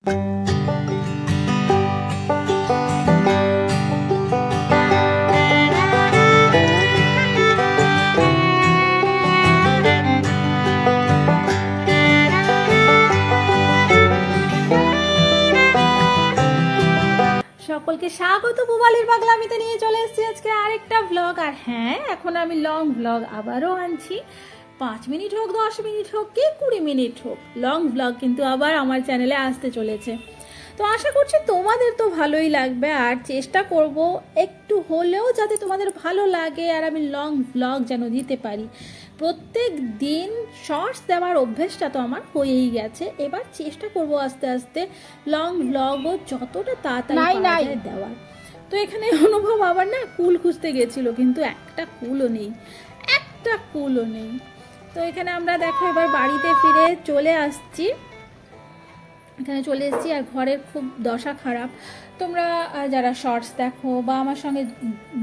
সকলকে স্বাগত পুবালির পাগলামিতে নিয়ে চলে এসেছি আজকে আরেকটা ব্লগ। আর হ্যাঁ, এখন আমি লং ব্লগ আবারও আনছি। 5 মিনিট হোক, 10 মিনিট হোক কি 20 মিনিট হোক, লং ব্লগ কিন্তু আবার আমার চ্যানেলে আসতে চলেছে। তো আশা করছি তোমাদের তো ভালোই লাগবে, আর চেষ্টা করব একটু হলেও যাতে তোমাদের ভালো লাগে, আর আমি লং ব্লগ যেন দিতে পারি। প্রত্যেক দিন শর্টস দেওয়ার অভ্যেসটা তো আমার হয়েই গেছে, এবার চেষ্টা করব আস্তে আস্তে লং ব্লগও যতটা তাড়াতাড়ি পারা যায় দেওয়ার। তো এখানে অনুভব আবার না কুল খুঁজতে গেছিলো, কিন্তু একটা কুলও নেই। তো এখানে আমরা দেখো এবার বাড়িতে ফিরে চলে আসছি, এখানে চলে এসেছি। আর ঘরের খুব দশা খারাপ। তোমরা যারা শর্টস দেখো বা আমার সঙ্গে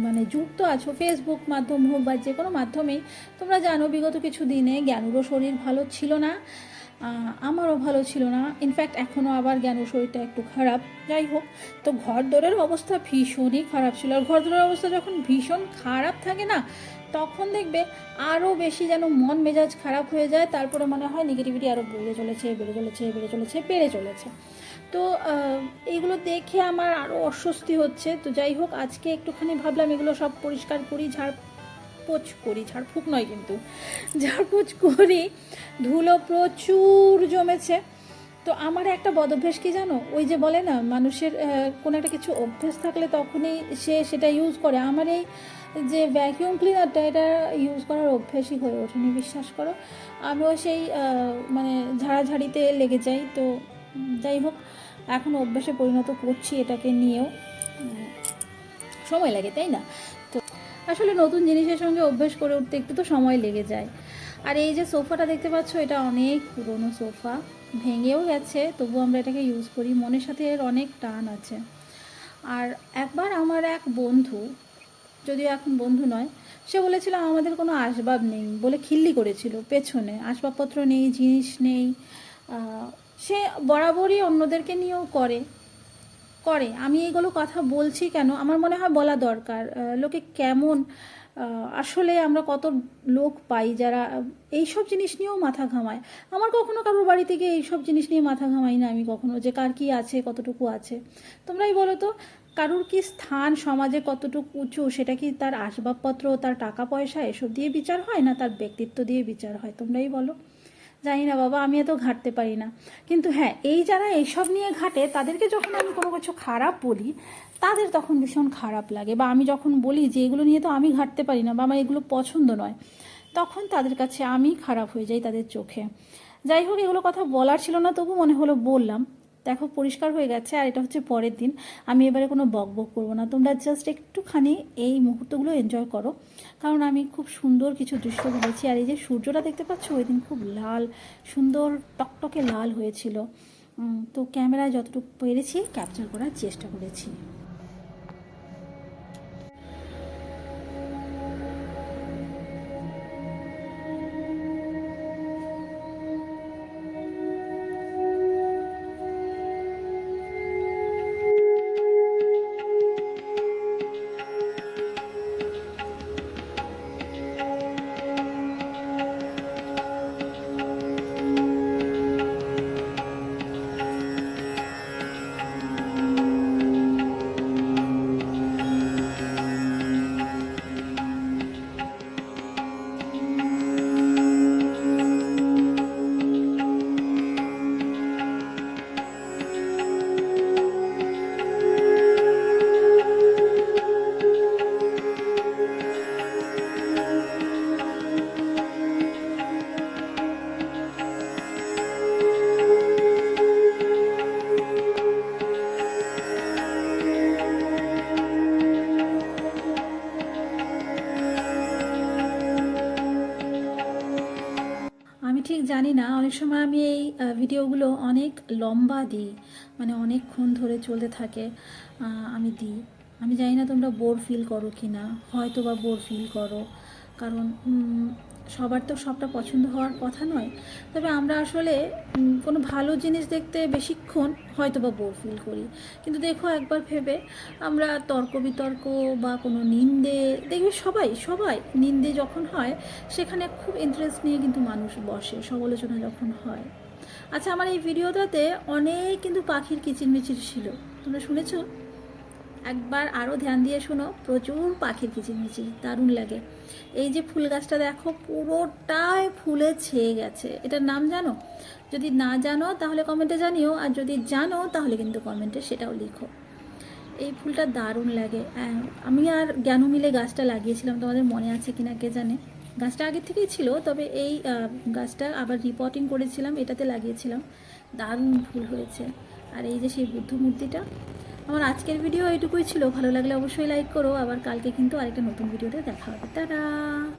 মানে যুক্ত আছো, ফেসবুক মাধ্যম হোক বা যে কোনো মাধ্যমেই, তোমরা জানো বিগত কিছু দিনে জ্ঞানুরও শরীর ভালো ছিল না, আমারও ভালো ছিল না। ইনফ্যাক্ট এখনও আবার জ্ঞানুর শরীরটা একটু খারাপ। যাই হোক, তো ঘরদোরের অবস্থা ভীষণই খারাপ ছিল। আর ঘরদোরের অবস্থা যখন ভীষণ খারাপ থাকে না, তখন দেখবে আরও বেশি যেন মন মেজাজ খারাপ হয়ে যায়। তারপরে মনে হয় নেগেটিভিটি আরও বেড়ে চলেছে। তো এইগুলো দেখে আমার আরও অস্বস্তি হচ্ছে। তো যাই হোক, আজকে একটুখানি ভাবলাম এগুলো সব পরিষ্কার করি, ঝাড়ফুঁক নয় কিন্তু ঝাড়পোছ করি। ধুলো প্রচুর জমেছে। তো আমার একটা বদভ্যাস কি জানো, ওই যে বলে না মানুষের কোনো একটা কিছু অভ্যেস থাকলে তখনই সে সেটা ইউজ করে। আমার এই যে ভ্যাকিউম ক্লিনারটা, এটা ইউজ করার অভ্যেসই হয়ে ওঠেনি, বিশ্বাস করো। আমিও সেই মানে ঝাড়াঝাড়িতে লেগে যাই। তো যাই হোক, এখন অভ্যাসে পরিণত করছি এটাকে নিয়েও। সময় লাগে, তাই না? তো আসলে নতুন জিনিসের সঙ্গে অভ্যেস করে উঠতে একটু তো সময় লেগে যায়। আর এই যে সোফাটা দেখতে পাচ্ছ, এটা অনেক পুরনো সোফা, ভেঙেও গেছে, তবু আমরা এটাকে ইউজ করি, মনের সাথে এর অনেক টান আছে। আর একবার আমার এক বন্ধু, যদিও এখন বন্ধু নয়, সে বলেছিল আমাদের কোনো আসবাব নেই বলে খিল্লি করেছিল, পেছনে আসবাবপত্র নেই, জিনিস নেই। সে বরাবরই অন্যদেরকে নিয়েও করে। আমি এইগুলো কথা বলছি কেন, আমার মনে হয় বলা দরকার। লোকে কেমন, আসলে আমরা কত লোক পাই যারা এইসব জিনিস নিয়েও মাথা ঘামায়। আমার কখনো কারোর বাড়ি থেকে এইসব জিনিস নিয়ে মাথা ঘামাই না আমি কখনো, যে কার কী আছে, কতটুকু আছে। তোমরাই বলো তো, কারুর কি স্থান সমাজে কতটুকু উঁচু, সেটা কি তার আসবাবপত্র, তার টাকা পয়সা এসব দিয়ে বিচার হয়, না তার ব্যক্তিত্ব দিয়ে বিচার হয়? তোমরাই বলো। জানি না বাবা, আমি এত ঘাটতে পারি না। কিন্তু হ্যাঁ, এই যারা এইসব নিয়ে ঘাটে, তাদেরকে যখন আমি কোনো কিছু খারাপ বলি, তাদের তখন ভীষণ খারাপ লাগে। বা আমি যখন বলি যে এগুলো নিয়ে তো আমি ঘাটতে পারি না বা আমার এগুলো পছন্দ নয়, তখন তাদের কাছে আমি খারাপ হয়ে যাই তাদের চোখে। যাই হোক, এগুলো কথা বলার ছিল না, তবু মনে হলো বললাম। দেখো পরিষ্কার হয়ে গেছে, আর এটা হচ্ছে পরের দিন। আমি এবারে কোনো বকবক করবো না, তোমরা জাস্ট একটুখানি এই মুহূর্তগুলো এনজয় করো, কারণ আমি খুব সুন্দর কিছু দৃশ্য বলেছি। আর এই যে সূর্যটা দেখতে পাচ্ছ, ওই দিন খুব লাল, সুন্দর টকটকে লাল হয়েছিল। তো ক্যামেরায় যতটুকু পেরেছি ক্যাপচার করার চেষ্টা করেছি। আমি ঠিক জানি না, অনেক সময় আমি এই ভিডিওগুলো অনেক লম্বা দিই, মানে অনেকক্ষণ ধরে চলতে থাকে, আমি দিই। আমি জানি না তোমরা বোর ফিল করো কি না, হয়তো বা বোর ফিল করো, কারণ সবার তো সবটা পছন্দ হওয়ার কথা নয়, তবে আমরা আসলে কোনো ভালো জিনিস দেখতে বেশিক্ষণ হয়তো বা বোর ফিল করি। কিন্তু দেখো একবার ভেবে, আমরা তর্ক বিতর্ক বা কোনো নিন্দে, দেখবে সবাই সবাই নিন্দে যখন হয় সেখানে খুব ইন্টারেস্ট নিয়ে কিন্তু মানুষ বসে, সমালোচনা যখন হয়। আচ্ছা, আমার এই ভিডিওটাতে অনেক কিন্তু পাখির কিচিরমিচির ছিল, তোমরা শুনেছো? একবার আরও ধ্যান দিয়ে শোনো, প্রচুর পাখির কিচিরমিচির, দারুণ লাগে। এই যে ফুল গাছটা দেখো, পুরোটাই ফুলে ছেয়ে গেছে। এটার নাম জানো? যদি না জানো তাহলে কমেন্টে জানিও, আর যদি জানো তাহলে কিন্তু কমেন্টে সেটাও লিখো। এই ফুলটা দারুণ লাগে। আমি আর জ্ঞানু মিলে গাছটা লাগিয়েছিলাম, তোমাদের মনে আছে কিনা কে জানে। গাছটা আগে থেকেই ছিল, তবে এই গাছটা আবার রিপোর্টিং করেছিলাম, এটাতে লাগিয়েছিলাম। দারুণ ফুল হয়েছে। আর এই যে সেই বুদ্ধ মূর্তিটা। আমার আজকের ভিডিও এইটুকুই ছিল, ভালো লাগলে অবশ্যই লাইক করো। আবার কালকে কিন্তু আরেকটা নতুন ভিডিওতে দেখা হবে। টাটা।